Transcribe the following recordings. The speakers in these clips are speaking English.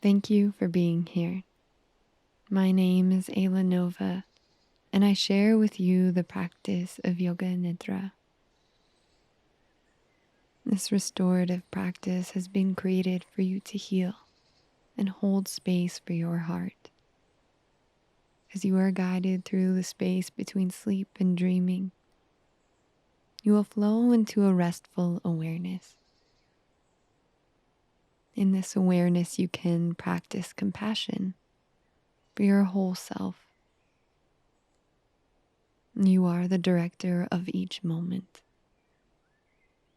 Thank you for being here. My name is Ayla Nova, and I share with you the practice of Yoga Nidra. This restorative practice has been created for you to heal and hold space for your heart. As you are guided through the space between sleep and dreaming, you will flow into a restful awareness. In this awareness, you can practice compassion for your whole self. You are the director of each moment,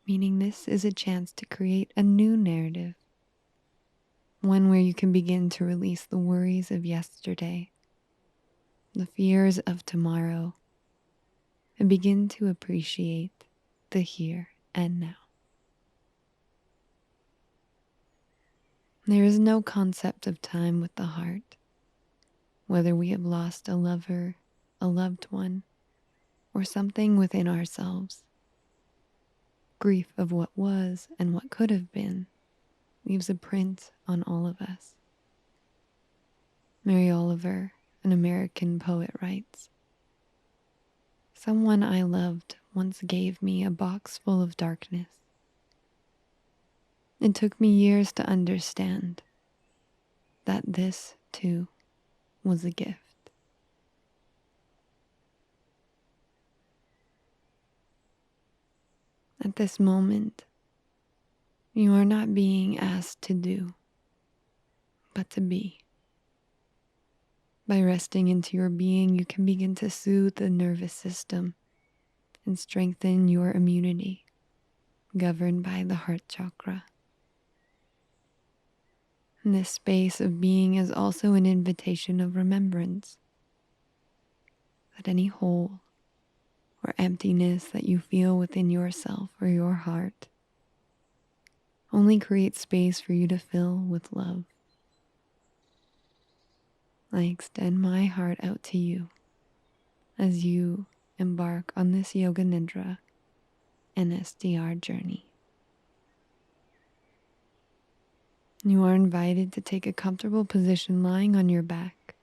meaning this is a chance to create a new narrative, one where you can begin to release the worries of yesterday, the fears of tomorrow, and begin to appreciate the here and now. There is no concept of time with the heart, whether we have lost a lover, a loved one, or something within ourselves. Grief of what was and what could have been leaves a print on all of us. Mary Oliver, an American poet, writes, "Someone I loved once gave me a box full of darkness. It took me years to understand that this, too, was a gift." At this moment, you are not being asked to do, but to be. By resting into your being, you can begin to soothe the nervous system and strengthen your immunity, governed by the heart chakra. And this space of being is also an invitation of remembrance that any hole or emptiness that you feel within yourself or your heart only creates space for you to fill with love. I extend my heart out to you as you embark on this Yoga Nidra NSDR journey. You are invited to take a comfortable position lying on your back.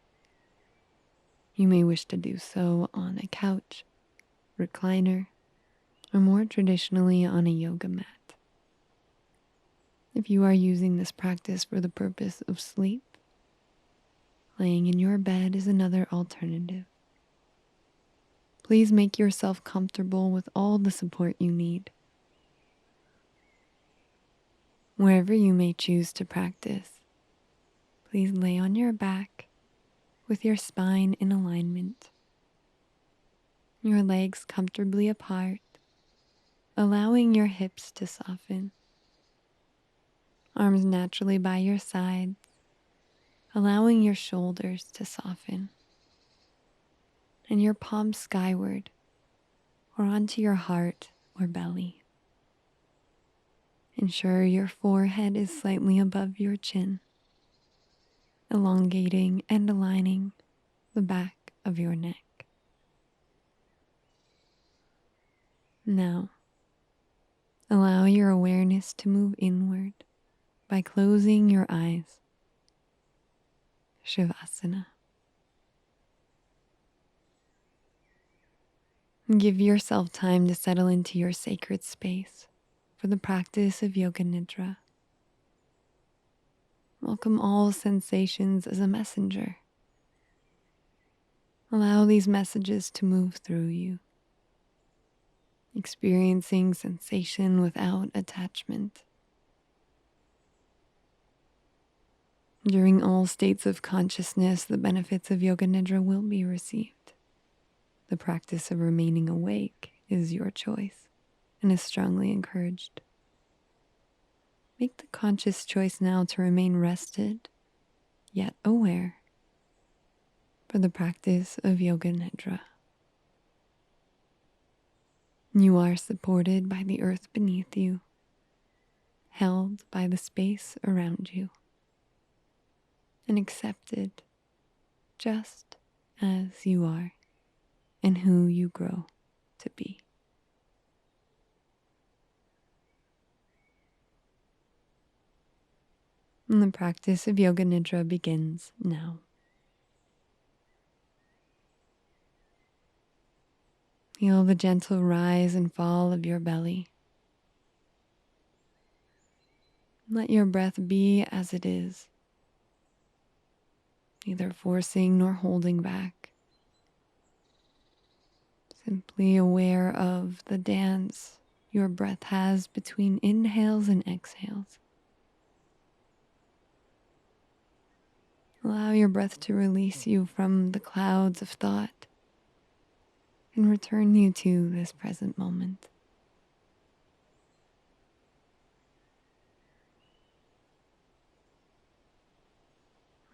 You may wish to do so on a couch, recliner, or more traditionally on a yoga mat. If you are using this practice for the purpose of sleep, laying in your bed is another alternative. Please make yourself comfortable with all the support you need. Wherever you may choose to practice, please lay on your back with your spine in alignment, your legs comfortably apart, allowing your hips to soften, arms naturally by your sides, allowing your shoulders to soften, and your palms skyward or onto your heart or belly. Ensure your forehead is slightly above your chin, elongating and aligning the back of your neck. Now, allow your awareness to move inward by closing your eyes. Shavasana. Give yourself time to settle into your sacred space for the practice of Yoga Nidra. Welcome all sensations as a messenger. Allow these messages to move through you, experiencing sensation without attachment. During all states of consciousness, the benefits of Yoga Nidra will be received. The practice of remaining awake is your choice and is strongly encouraged. Make the conscious choice now to remain rested, yet aware, for the practice of Yoga Nidra. You are supported by the earth beneath you, held by the space around you, and accepted just as you are and who you grow to be. And the practice of Yoga Nidra begins now. Feel the gentle rise and fall of your belly. Let your breath be as it is, neither forcing nor holding back. Simply aware of the dance your breath has between inhales and exhales. Allow your breath to release you from the clouds of thought and return you to this present moment.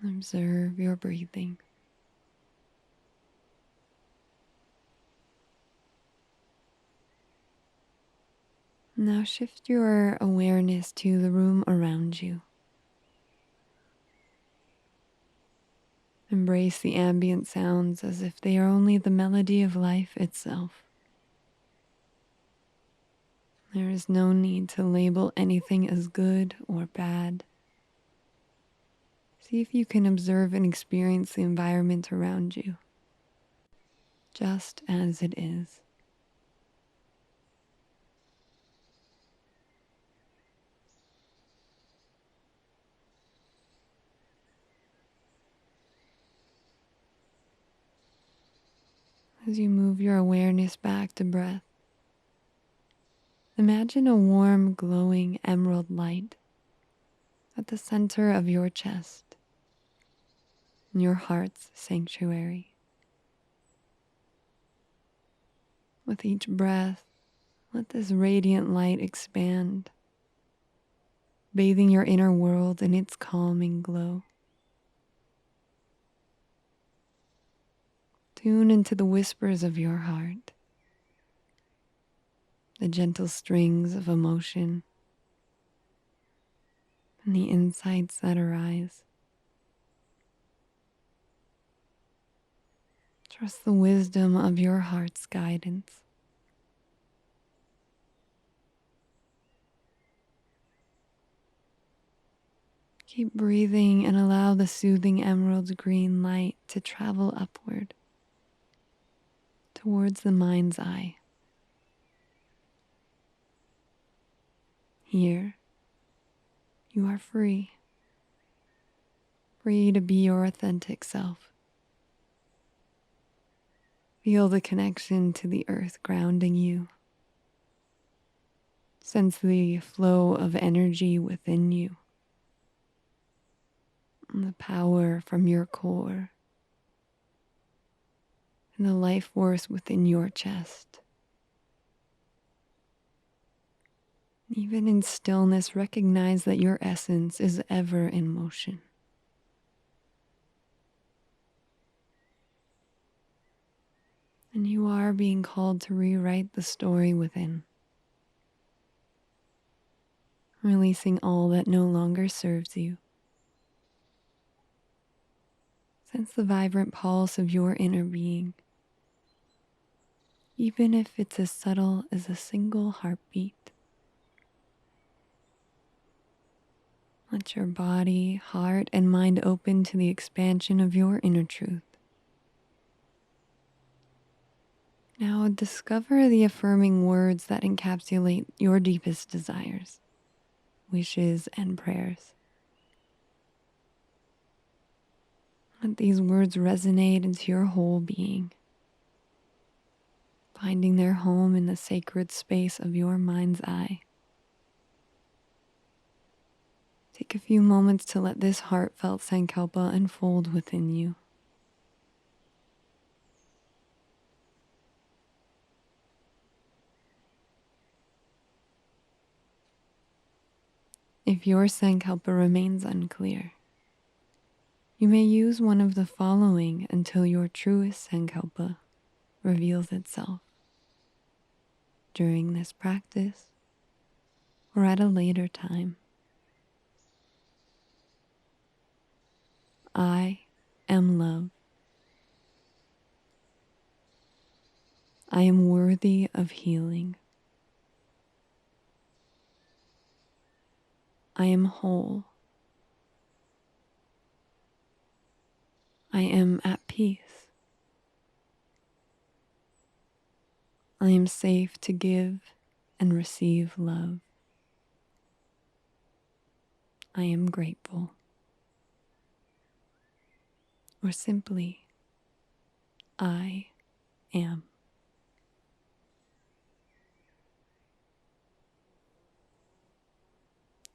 Observe your breathing. Now shift your awareness to the room around you. Embrace the ambient sounds as if they are only the melody of life itself. There is no need to label anything as good or bad. See if you can observe and experience the environment around you, just as it is. As you move your awareness back to breath, imagine a warm, glowing emerald light at the center of your chest, in your heart's sanctuary. With each breath, let this radiant light expand, bathing your inner world in its calming glow. Tune into the whispers of your heart, the gentle strings of emotion, and the insights that arise. Trust the wisdom of your heart's guidance. Keep breathing and allow the soothing emerald green light to travel upward towards the mind's eye. Here, you are free to be your authentic self. Feel the connection to the earth grounding you. Sense the flow of energy within you, and the power from your core, and the life force within your chest. Even in stillness, recognize that your essence is ever in motion. And you are being called to rewrite the story within, releasing all that no longer serves you. Sense the vibrant pulse of your inner being, even if it's as subtle as a single heartbeat. Let your body, heart, and mind open to the expansion of your inner truth. Now discover the affirming words that encapsulate your deepest desires, wishes, and prayers. Let these words resonate into your whole being, finding their home in the sacred space of your mind's eye. Take a few moments to let this heartfelt sankalpa unfold within you. If your sankalpa remains unclear, you may use one of the following until your truest sankalpa reveals itself during this practice or at a later time. I am love. I am worthy of healing. I am whole. I am at peace. I am safe to give and receive love. I am grateful. Or simply, I am.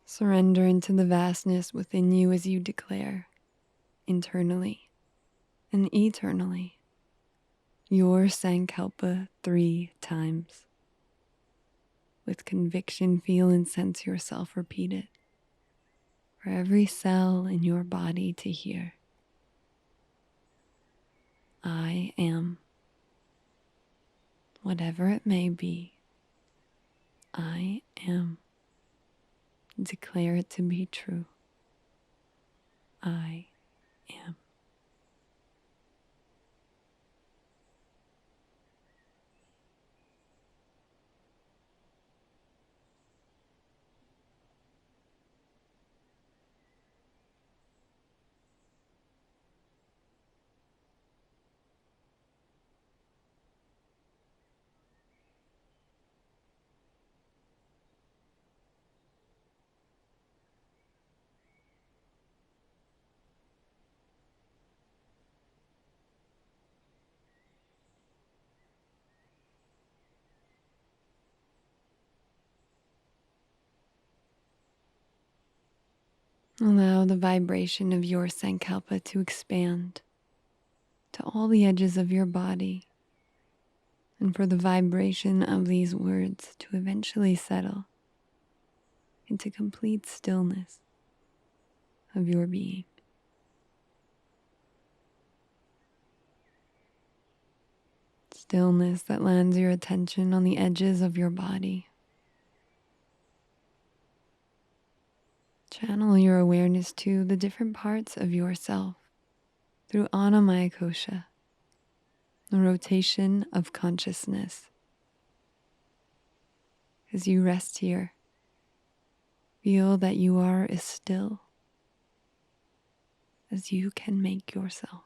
Surrender into the vastness within you as you declare, internally and eternally, your Sankalpa 3 times. With conviction, feel and sense yourself repeat it for every cell in your body to hear. I am. Whatever it may be, I am. Declare it to be true. I am. Allow the vibration of your Sankalpa to expand to all the edges of your body, and for the vibration of these words to eventually settle into complete stillness of your being. Stillness that lands your attention on the edges of your body. Channel your awareness to the different parts of yourself through Anamaya Kosha, the rotation of consciousness. As you rest here, feel that you are as still as you can make yourself.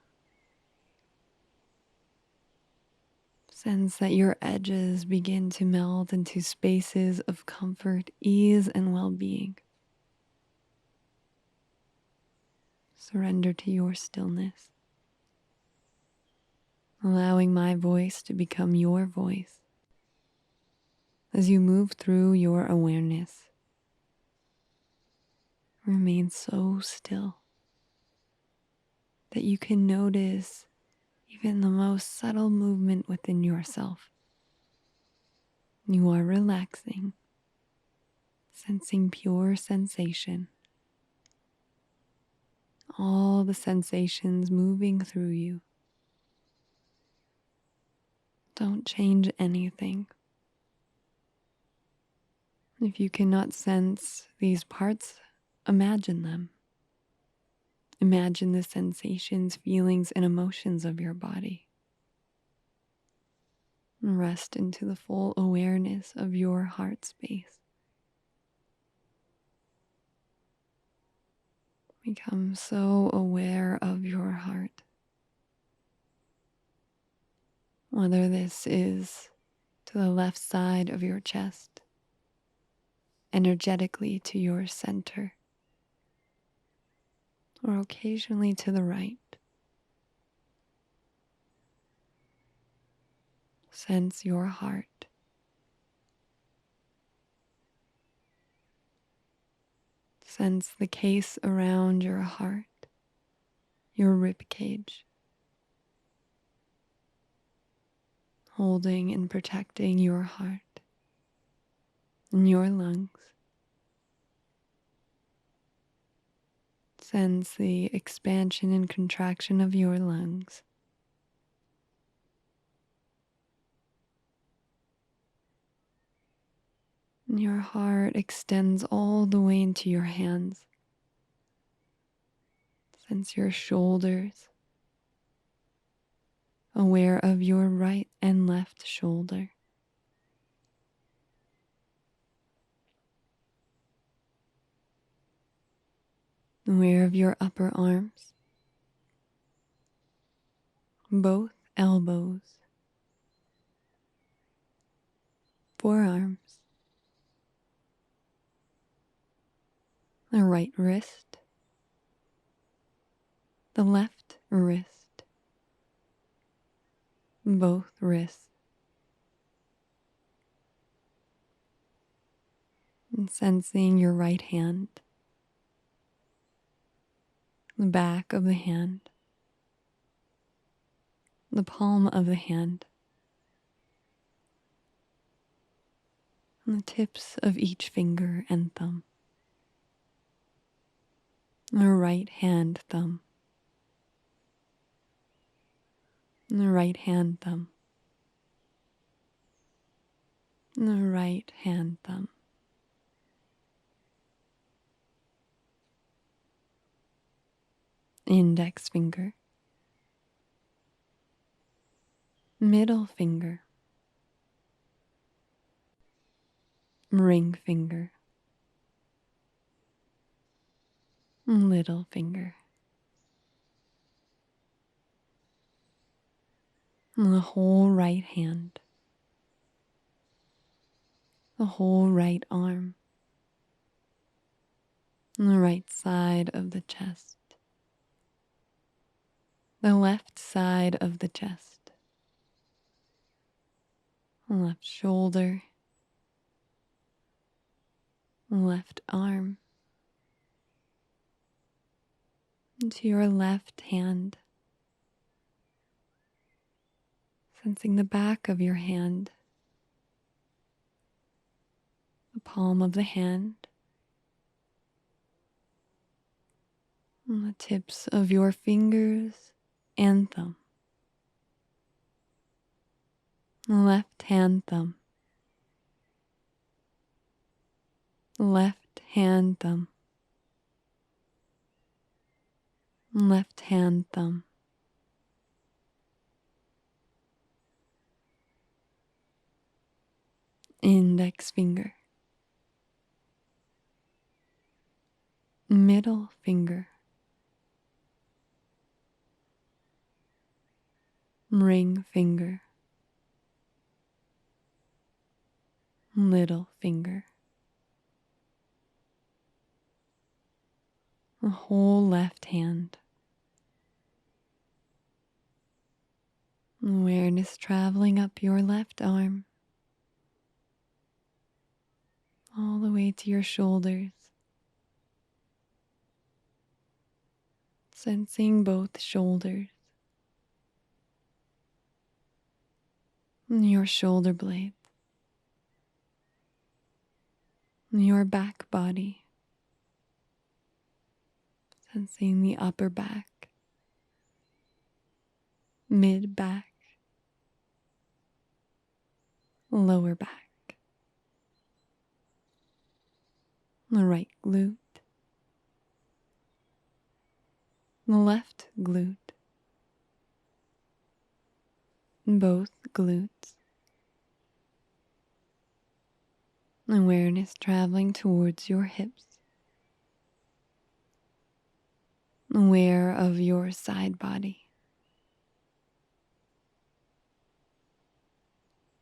Sense that your edges begin to meld into spaces of comfort, ease, and well-being. Surrender to your stillness, allowing my voice to become your voice as you move through your awareness. Remain so still that you can notice even the most subtle movement within yourself. You are relaxing, sensing pure sensation. All the sensations moving through you. Don't change anything. If you cannot sense these parts, imagine them. Imagine the sensations, feelings, and emotions of your body. Rest into the full awareness of your heart space. Become so aware of your heart. Whether this is to the left side of your chest, energetically to your center, or occasionally to the right. Sense your heart. Sense the case around your heart, your rib cage, holding and protecting your heart and your lungs. Sense the expansion and contraction of your lungs. And your heart extends all the way into your hands. Sense your shoulders, aware of your right and left shoulder. Aware of your upper arms, both elbows, forearms, the right wrist, the left wrist, both wrists, and sensing your right hand, the back of the hand, the palm of the hand, and the tips of each finger and thumb, the right hand thumb, and the right hand thumb, and the right hand thumb. Index finger, middle finger, ring finger, little finger, the whole right hand, the whole right arm, the right side of the chest, the left side of the chest, the left shoulder, the left arm, into your left hand, sensing the back of your hand, the palm of the hand, and the tips of your fingers and thumb, the left hand thumb, left hand thumb, left hand thumb, index finger, middle finger, ring finger, little finger, the whole left hand. Awareness traveling up your left arm, all the way to your shoulders, sensing both shoulders, your shoulder blades, your back body, sensing the upper back, mid back, lower back, the right glute, the left glute, both glutes. Awareness traveling towards your hips, aware of your side body,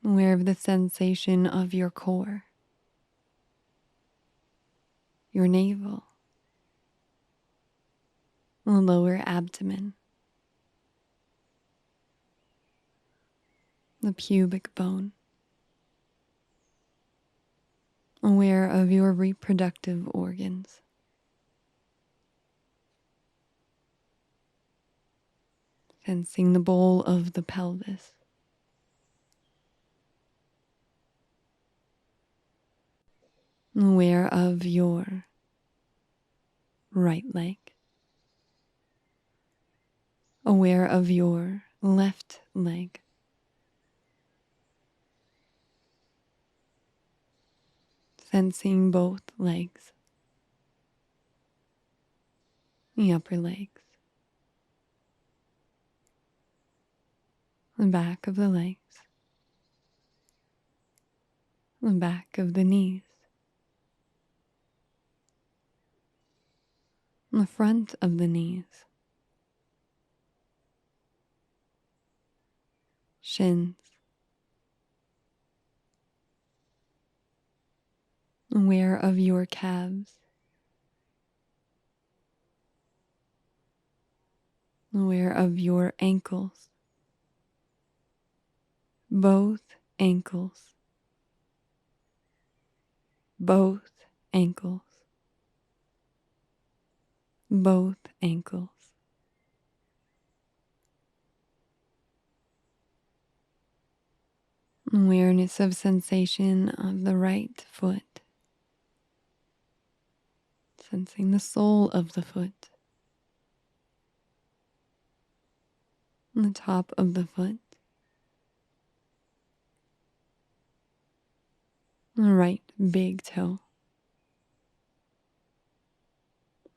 aware of the sensation of your core, your navel, the lower abdomen, the pubic bone, aware of your reproductive organs, sensing the bowl of the pelvis, aware of your right leg, aware of your left leg, sensing both legs, the upper legs, the back of the legs, the back of the knees, the front of the knees, shins, aware of your calves, aware of your ankles, both ankles, both ankles, both ankles. Awareness of sensation of the right foot, sensing the sole of the foot, the top of the foot, the right big toe,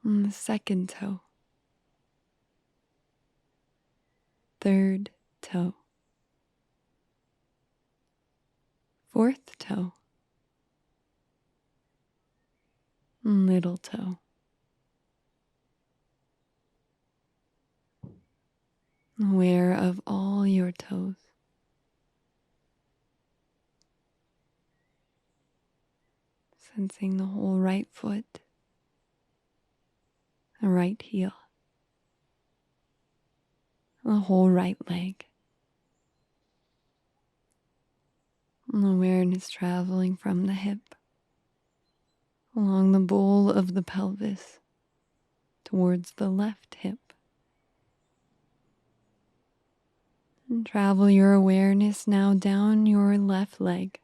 and the second toe, third toe, fourth toe, little toe. Aware of all your toes. Sensing the whole right foot, the right heel, the whole right leg. Awareness traveling from the hip, along the bowl of the pelvis, towards the left hip. And travel your awareness now down your left leg,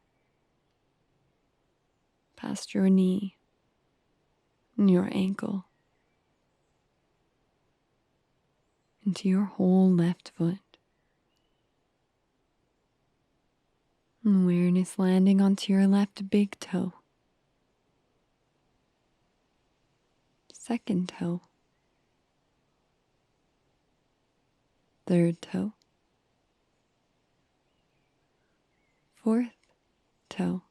past your knee and your ankle, into your whole left foot. Awareness landing onto your left big toe, second toe, third toe, fourth toe,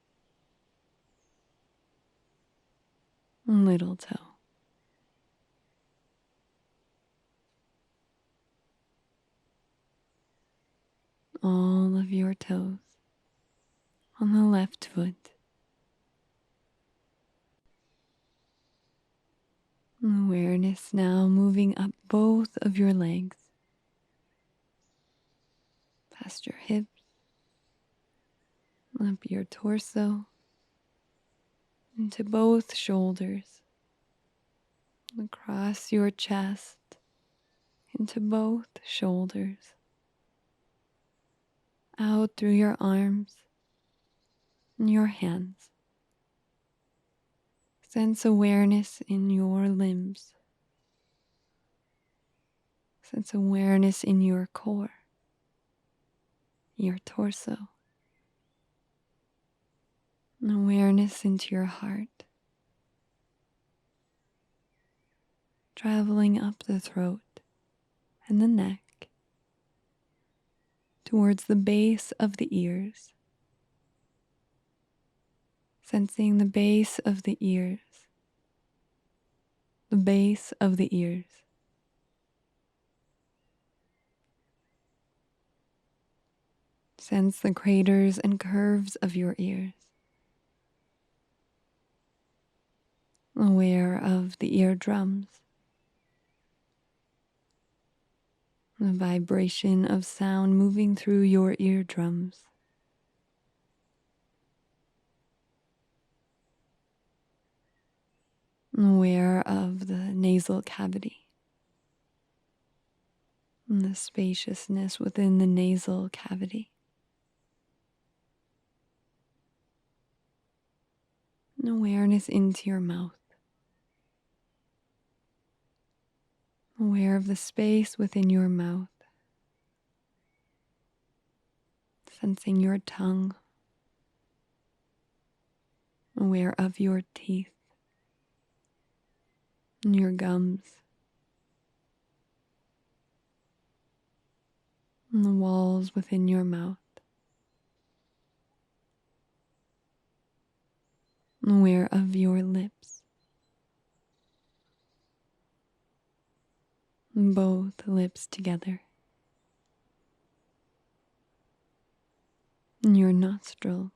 little toe. All of your toes on the left foot. Awareness now moving up both of your legs, past your hips, up your torso, into both shoulders, across your chest, into both shoulders, out through your arms and your hands. Sense awareness in your limbs. Sense awareness in your core, your torso. And awareness into your heart. Traveling up the throat and the neck, towards the base of the ears. Sensing the base of the ears. The base of the ears. Sense the craters and curves of your ears. Aware of the eardrums. The vibration of sound moving through your eardrums. Aware of the nasal cavity. And the spaciousness within the nasal cavity. And awareness into your mouth. Aware of the space within your mouth. Sensing your tongue. Aware of your teeth. And your gums. And the walls within your mouth. Aware of your lips. Both lips together. in your nostrils,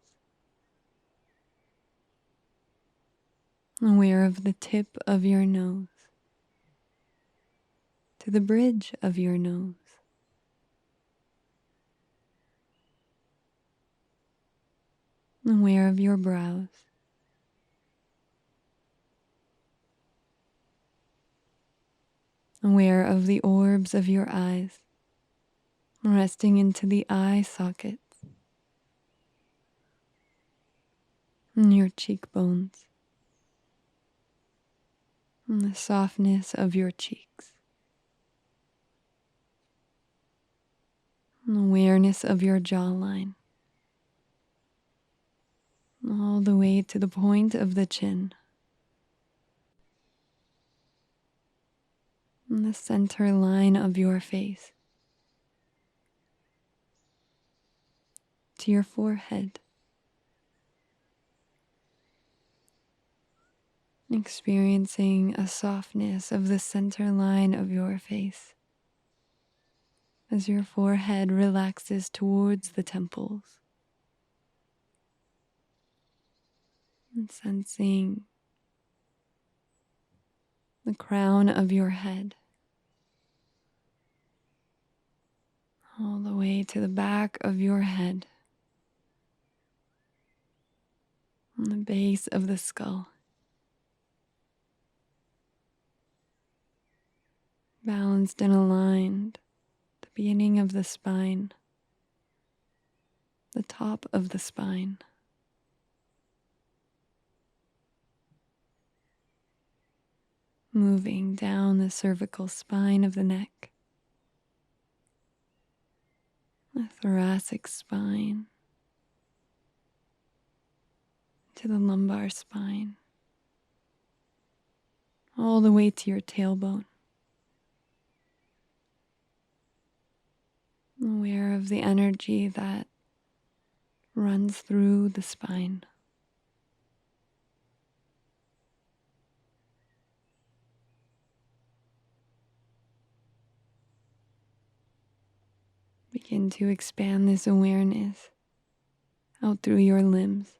aware of the tip of your nose to the bridge of your nose, aware of your brows, aware of the orbs of your eyes, resting into the eye sockets, and your cheekbones, and the softness of your cheeks, and awareness of your jawline, all the way to the point of the chin, and the center line of your face, to your forehead, experiencing a softness of the center line of your face as your forehead relaxes towards the temples, and sensing the crown of your head all the way to the back of your head, on the base of the skull, balanced and aligned, the beginning of the spine, the top of the spine, moving down the cervical spine of the neck, the thoracic spine, to the lumbar spine, all the way to your tailbone. Aware of the energy that runs through the spine. Begin to expand this awareness out through your limbs,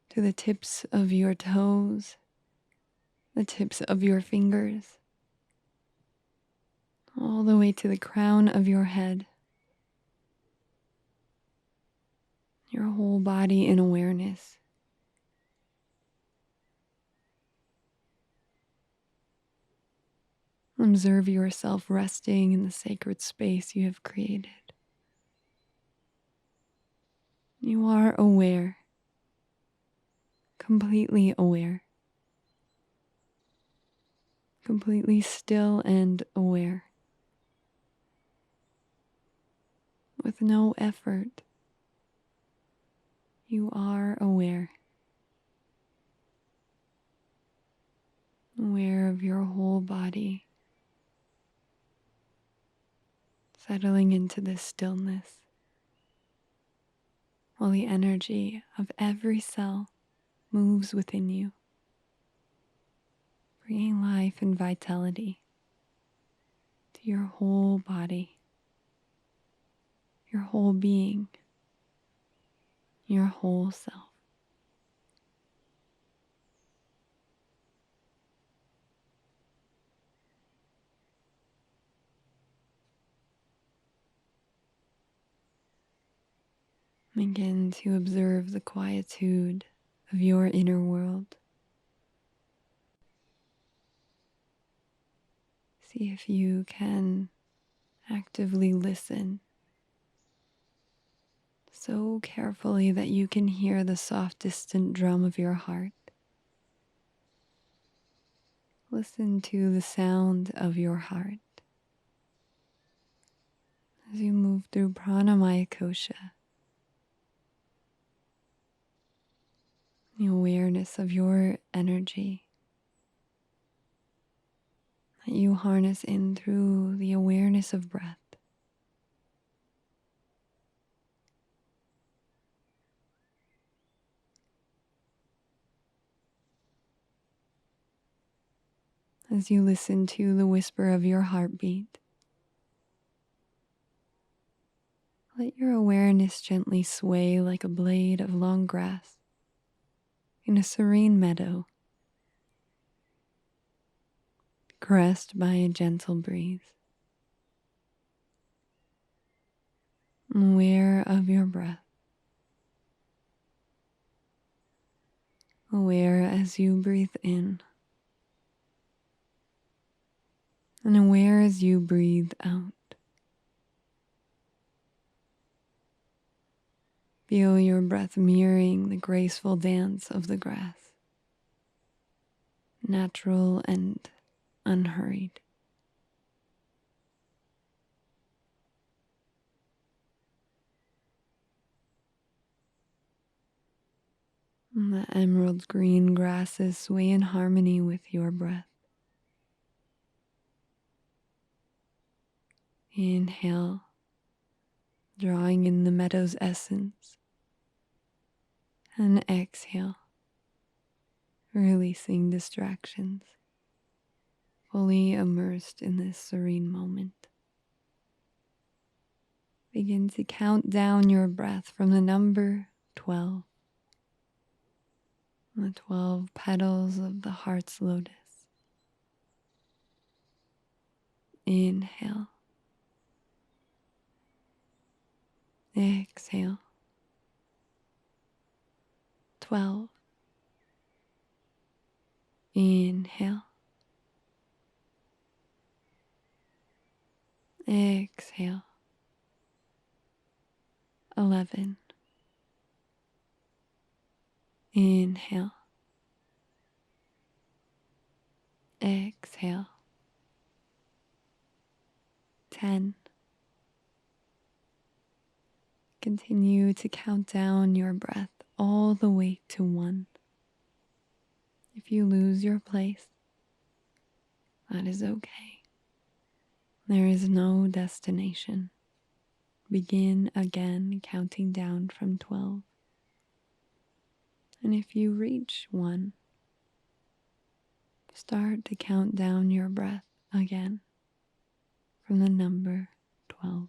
to the tips of your toes, the tips of your fingers, all the way to the crown of your head, your whole body in awareness. Observe yourself resting in the sacred space you have created. You are aware, completely aware, completely still and aware, with no effort. You are aware, aware of your whole body, settling into this stillness, while the energy of every cell moves within you, bringing life and vitality to your whole body, your whole being, your whole self. Begin to observe the quietude of your inner world. See if you can actively listen so carefully that you can hear the soft, distant drum of your heart. Listen to the sound of your heart as you move through pranamaya kosha. The awareness of your energy that you harness in through the awareness of breath. As you listen to the whisper of your heartbeat, Let your awareness gently sway like a blade of long grass in a serene meadow, caressed by a gentle breeze. Aware of your breath, aware as you breathe in, and aware as you breathe out. Feel your breath mirroring the graceful dance of the grass, natural and unhurried. And the emerald green grasses sway in harmony with your breath. Inhale, drawing in the meadow's essence, and exhale, releasing distractions, fully immersed in this serene moment. Begin to count down your breath from the number 12, the 12 petals of the heart's lotus. Inhale, exhale, 12. Inhale, exhale, 11. Inhale, exhale, 10. Continue to count down your breath all the way to 1. If you lose your place, that is okay. There is no destination. Begin again counting down from 12. And if you reach 1, start to count down your breath again from the number 12.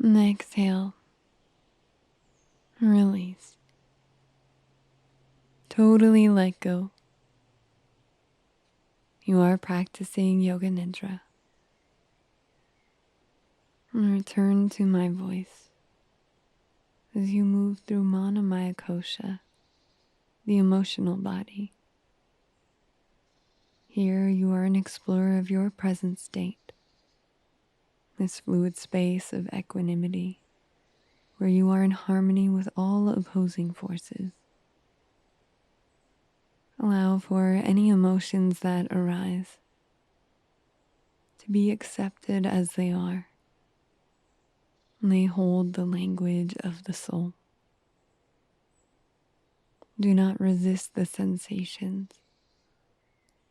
And exhale, release. Totally let go. You are practicing Yoga Nidra. And return to my voice as you move through Mana Maya Kosha, the emotional body. Here you are an explorer of your present state, this fluid space of equanimity, where you are in harmony with all opposing forces. Allow for any emotions that arise to be accepted as they are. And they hold the language of the soul. Do not resist the sensations,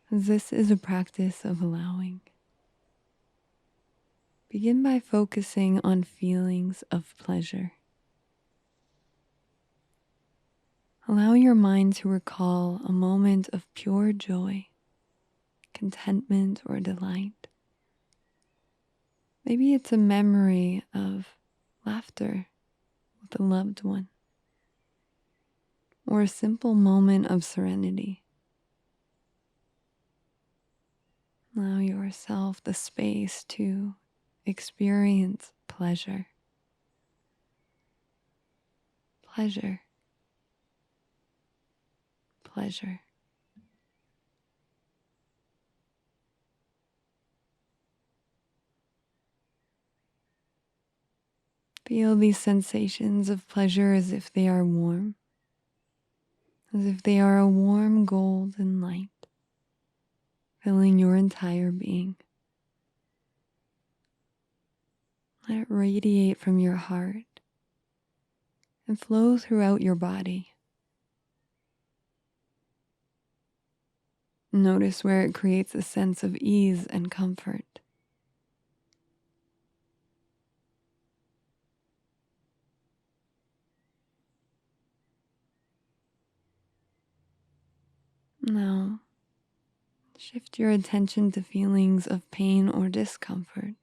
as this is a practice of allowing. Begin by focusing on feelings of pleasure. Allow your mind to recall a moment of pure joy, contentment, or delight. Maybe it's a memory of laughter with a loved one, or a simple moment of serenity. Allow yourself the space to experience pleasure. Pleasure. Pleasure. Feel these sensations of pleasure as if they are warm, as if they are a warm golden light, filling your entire being. Let it radiate from your heart and flow throughout your body. Notice where it creates a sense of ease and comfort. Now, shift your attention to feelings of pain or discomfort.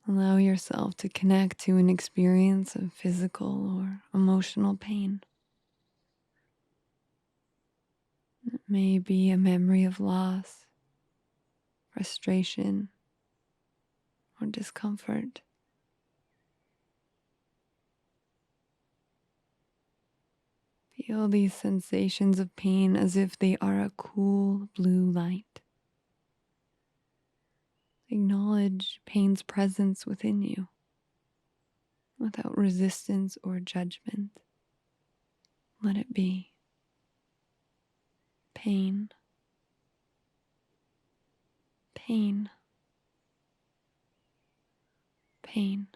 Allow yourself to connect to an experience of physical or emotional pain. It may be a memory of loss, frustration, or discomfort. Feel these sensations of pain as if they are a cool blue light. Acknowledge pain's presence within you without resistance or judgment. Let it be. Pain. Pain. Pain.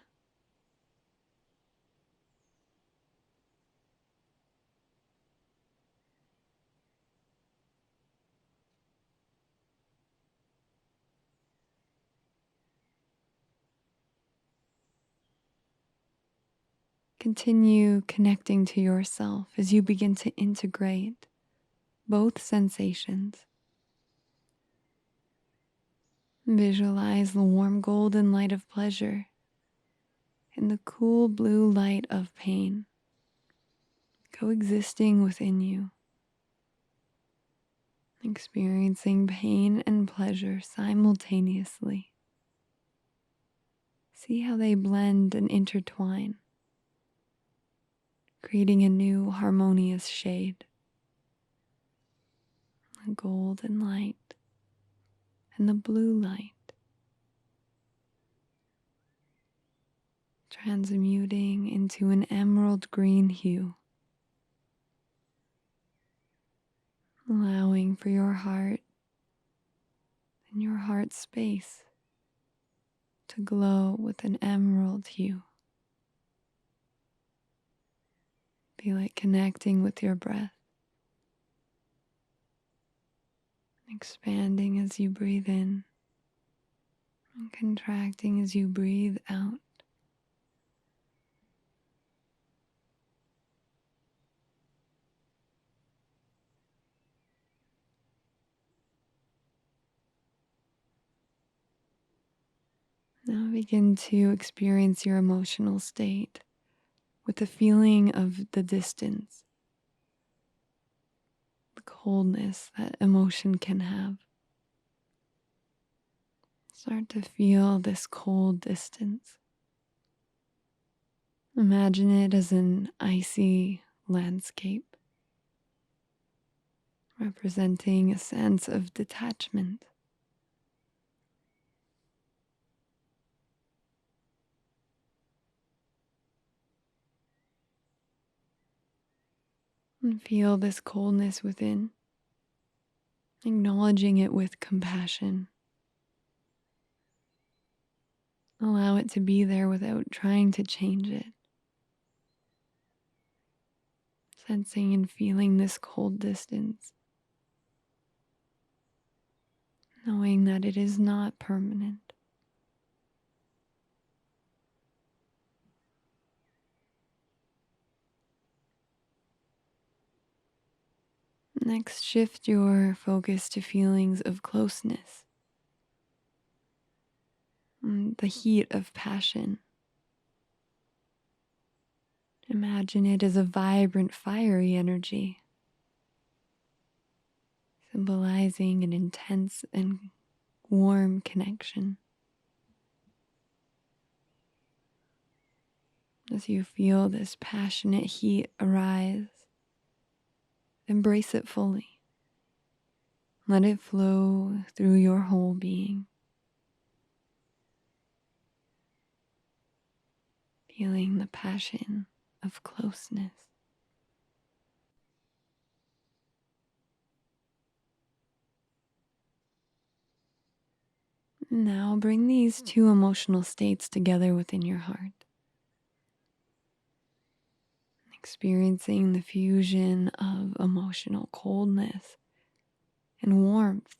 Continue connecting to yourself as you begin to integrate both sensations. Visualize the warm golden light of pleasure and the cool blue light of pain coexisting within you, experiencing pain and pleasure simultaneously. See how they blend and intertwine, creating a new harmonious shade. The golden light and the blue light, transmuting into an emerald green hue, allowing for your heart and your heart space to glow with an emerald hue. Be like connecting with your breath, expanding as you breathe in and contracting as you breathe out. Now begin to experience your emotional state with the feeling of the distance, the coldness that emotion can have. Start to feel this cold distance. Imagine it as an icy landscape, representing a sense of detachment. And feel this coldness within, acknowledging it with compassion. Allow it to be there without trying to change it. Sensing and feeling this cold distance, knowing that it is not permanent. Next, shift your focus to feelings of closeness, the heat of passion. Imagine it as a vibrant, fiery energy, symbolizing an intense and warm connection. As you feel this passionate heat arise, embrace it fully. Let it flow through your whole being. Feeling the passion of closeness. Now bring these two emotional states together within your heart. Experiencing the fusion of emotional coldness and warmth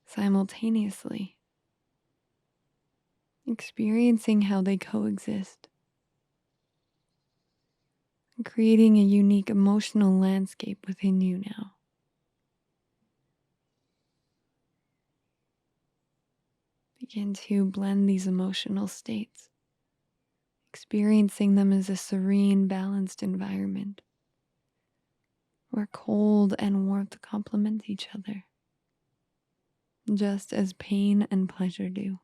simultaneously. Experiencing how they coexist. Creating a unique emotional landscape within you now. Begin to blend these emotional states, experiencing them as a serene, balanced environment where cold and warmth complement each other, just as pain and pleasure do.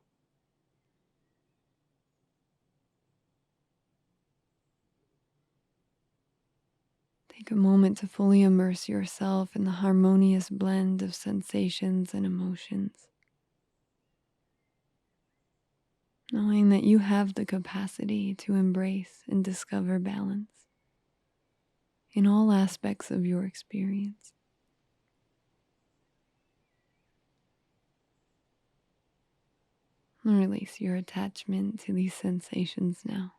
Take a moment to fully immerse yourself in the harmonious blend of sensations and emotions, knowing that you have the capacity to embrace and discover balance in all aspects of your experience. Release your attachment to these sensations now,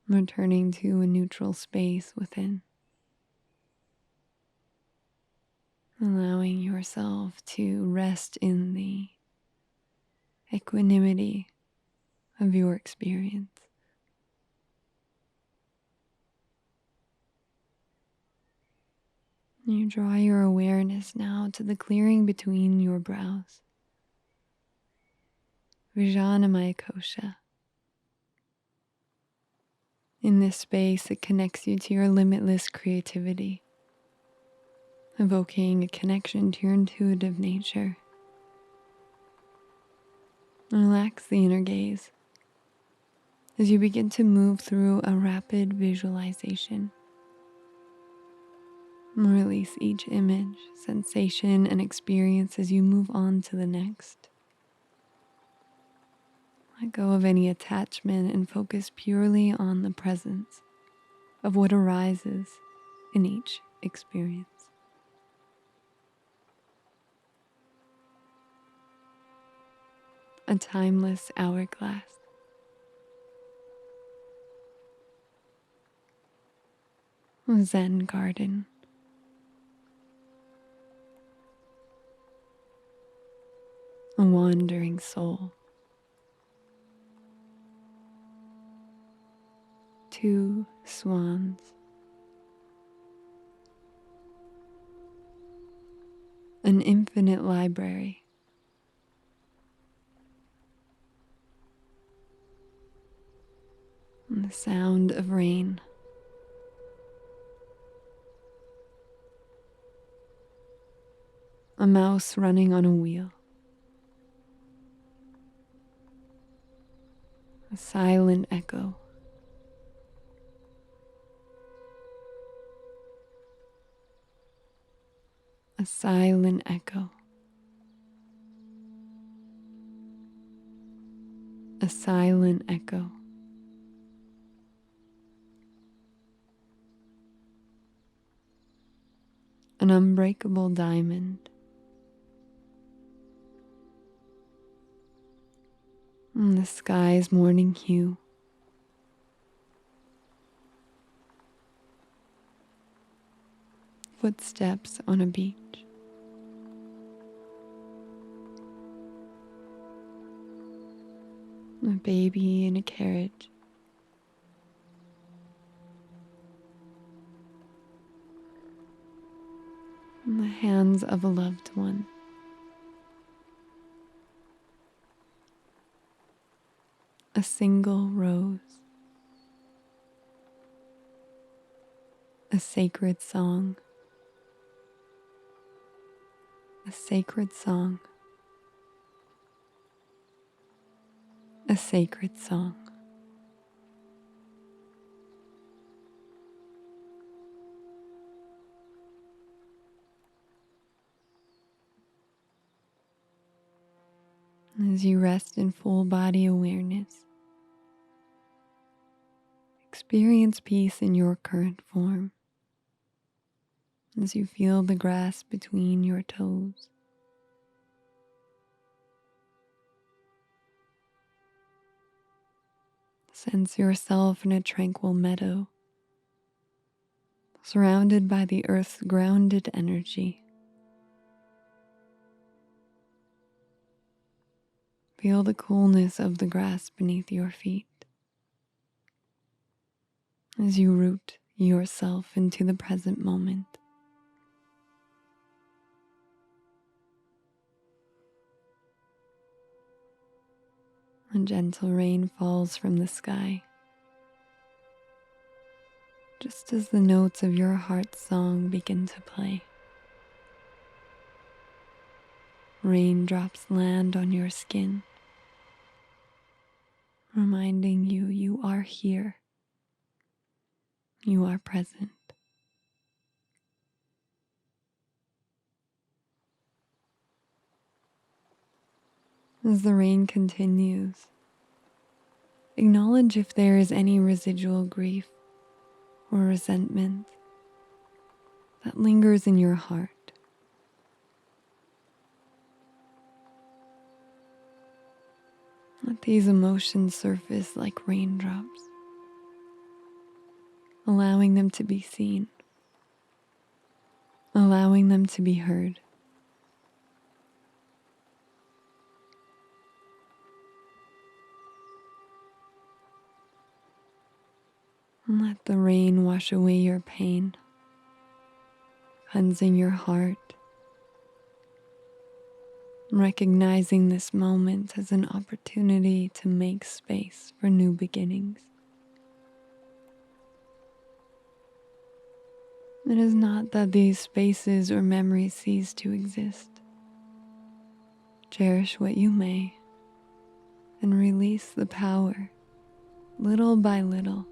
returning to a neutral space within, allowing yourself to rest in the equanimity of your experience. You draw your awareness now to the clearing between your brows, Vijnanamaya Kosha. In this space, it connects you to your limitless creativity, evoking a connection to your intuitive nature. Relax the inner gaze as you begin to move through a rapid visualization. Release each image, sensation, and experience as you move on to the next. Let go of any attachment and focus purely on the presence of what arises in each experience. A timeless hourglass. A Zen garden. A wandering soul. Two swans. An infinite library. and the sound of rain. A mouse running on a wheel. A silent echo. A silent echo. A silent echo. An unbreakable diamond. And the sky's morning hue. Footsteps on a beach. A baby in a carriage. In the hands of a loved one. A single rose. A sacred song. A sacred song. A sacred song. As you rest in full body awareness, experience peace in your current form as you feel the grass between your toes. Sense yourself in a tranquil meadow, surrounded by the earth's grounded energy. Feel the coolness of the grass beneath your feet as you root yourself into the present moment. A gentle rain falls from the sky, just as the notes of your heart's song begin to play. Raindrops land on your skin, reminding you you are here, you are present. As the rain continues, acknowledge if there is any residual grief or resentment that lingers in your heart. Let these emotions surface like raindrops, allowing them to be seen, allowing them to be heard. And let the rain wash away your pain, cleansing your heart, recognizing this moment as an opportunity to make space for new beginnings. It is not that these spaces or memories cease to exist. Cherish what you may and release the power, little by little,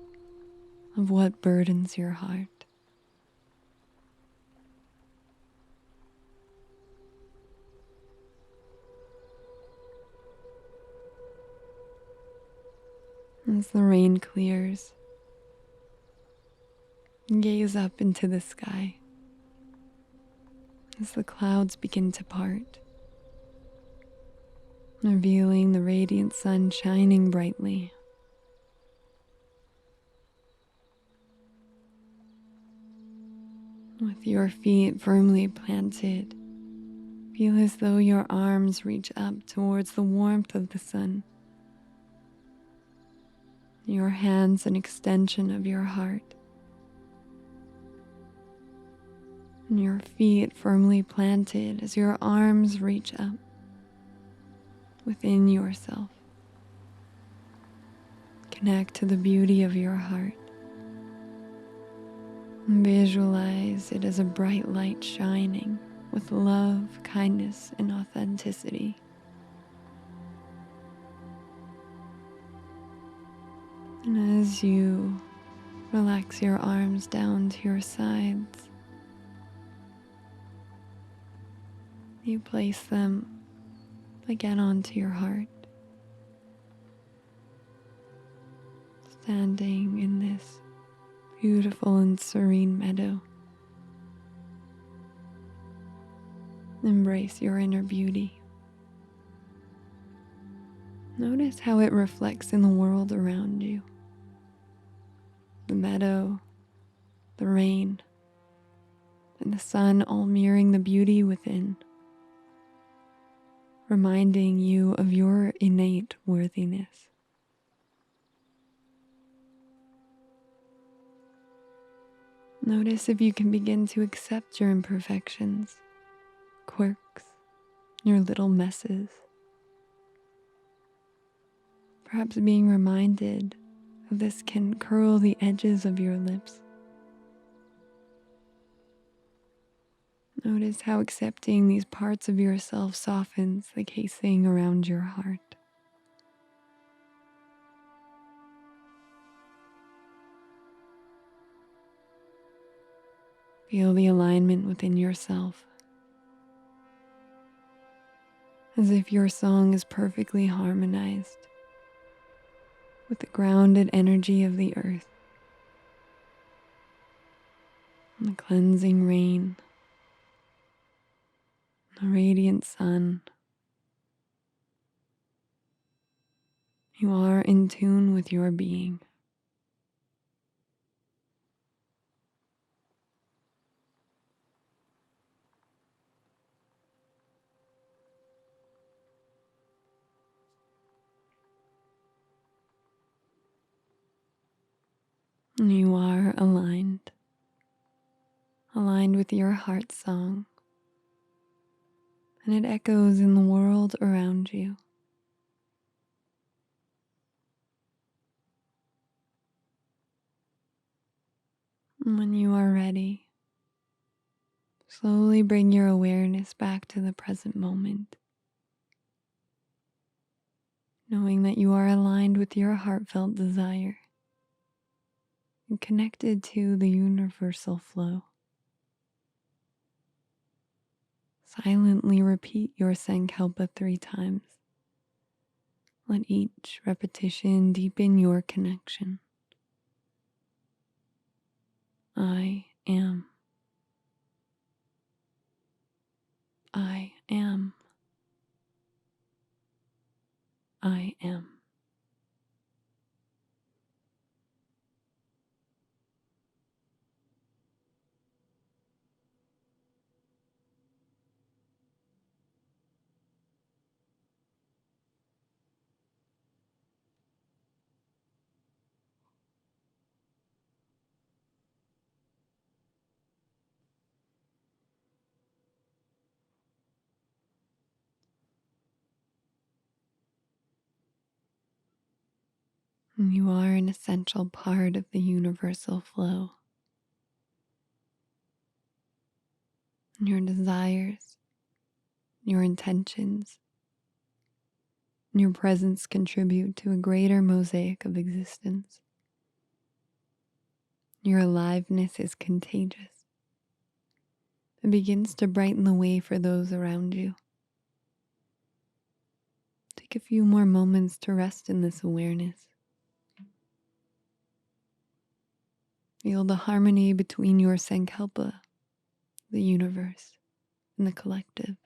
of what burdens your heart. As the rain clears, gaze up into the sky as the clouds begin to part, revealing the radiant sun shining brightly. With your feet firmly planted, feel as though your arms reach up towards the warmth of the sun. Your hands an extension of your heart. And your feet firmly planted as your arms reach up within yourself, Connect to the beauty of your heart. Visualize it as a bright light shining with love, kindness, and authenticity. And as you relax your arms down to your sides, you place them again onto your heart, standing in this beautiful and serene meadow. Embrace your inner beauty. Notice how it reflects in the world around you. The meadow, the rain, and the sun all mirroring the beauty within, reminding you of your innate worthiness. Notice if you can begin to accept your imperfections, quirks, your little messes. Perhaps being reminded of this can curl the edges of your lips. Notice how accepting these parts of yourself softens the casing around your heart. Feel the alignment within yourself, as if your song is perfectly harmonized with the grounded energy of the earth, and the cleansing rain, the radiant sun. You are in tune with your being. You are aligned with your heart song, and it echoes in the world around you. And when you are ready, slowly bring your awareness back to the present moment, knowing that you are aligned with your heartfelt desire and connected to the universal flow. Silently repeat your Sankalpa 3 times. Let each repetition deepen your connection. I am. I am. I am. You are an essential part of the universal flow. Your desires, your intentions, and your presence contribute to a greater mosaic of existence. Your aliveness is contagious. It begins to brighten the way for those around you. Take a few more moments to rest in this awareness. Feel the harmony between your Sankalpa, the universe, and the collective.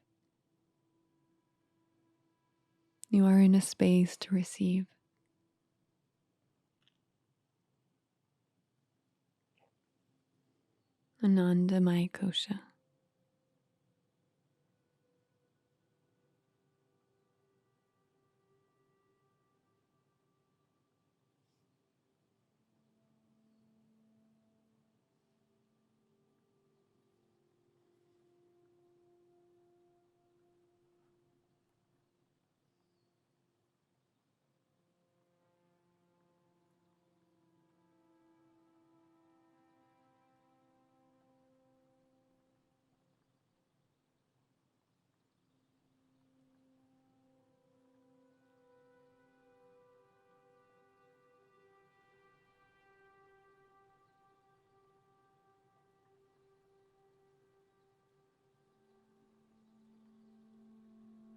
You are in a space to receive. Ananda Maya Kosha.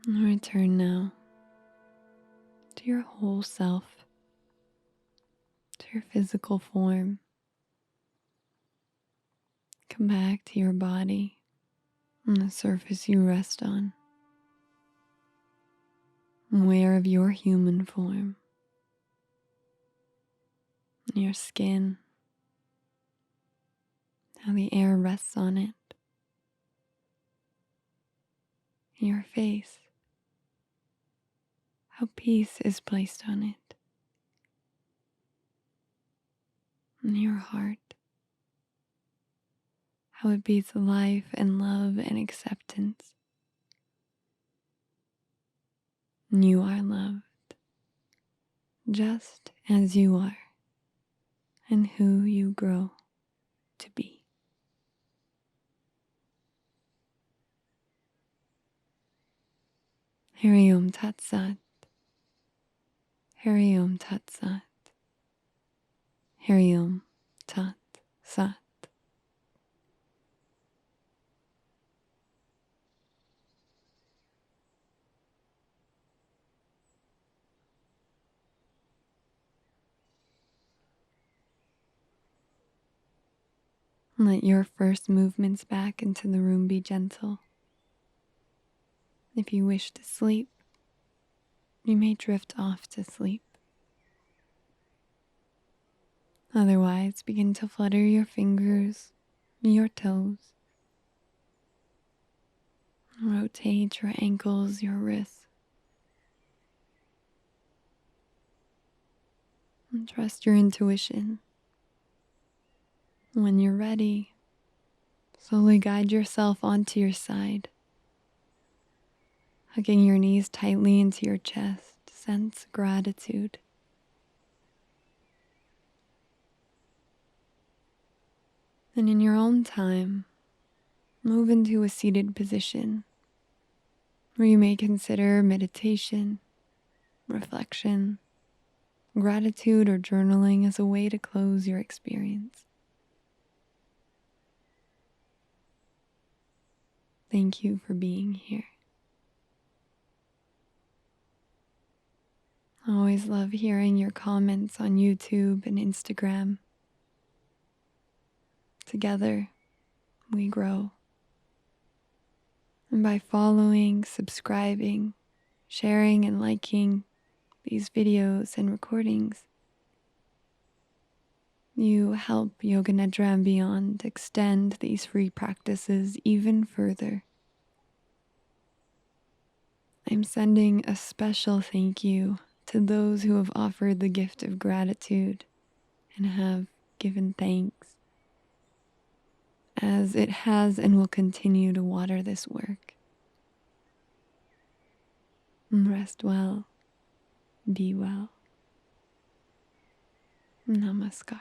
And return now to your whole self, to your physical form. Come back to your body and the surface you rest on. Aware of your human form, your skin, how the air rests on it, your face, how peace is placed on it, and your heart, how it beats life and love and acceptance. You are loved, just as you are, and who you grow to be. Hari Om Tat Sat, Hari Om Tat Sat, Hari Om Tat Sat. Let your first movements back into the room be gentle. If you wish to sleep, you may drift off to sleep. Otherwise, begin to flutter your fingers, your toes. Rotate your ankles, your wrists. And trust your intuition. When you're ready, slowly guide yourself onto your side. Hugging your knees tightly into your chest, sense gratitude. And in your own time, move into a seated position where you may consider meditation, reflection, gratitude, or journaling as a way to close your experience. Thank you for being here. I always love hearing your comments on YouTube and Instagram. Together, we grow. And by following, subscribing, sharing, and liking these videos and recordings, you help Yoga Nidra and beyond extend these free practices even further. I'm sending a special thank you to those who have offered the gift of gratitude and have given thanks, as it has and will continue to water this work. Rest well, be well. Namaskar.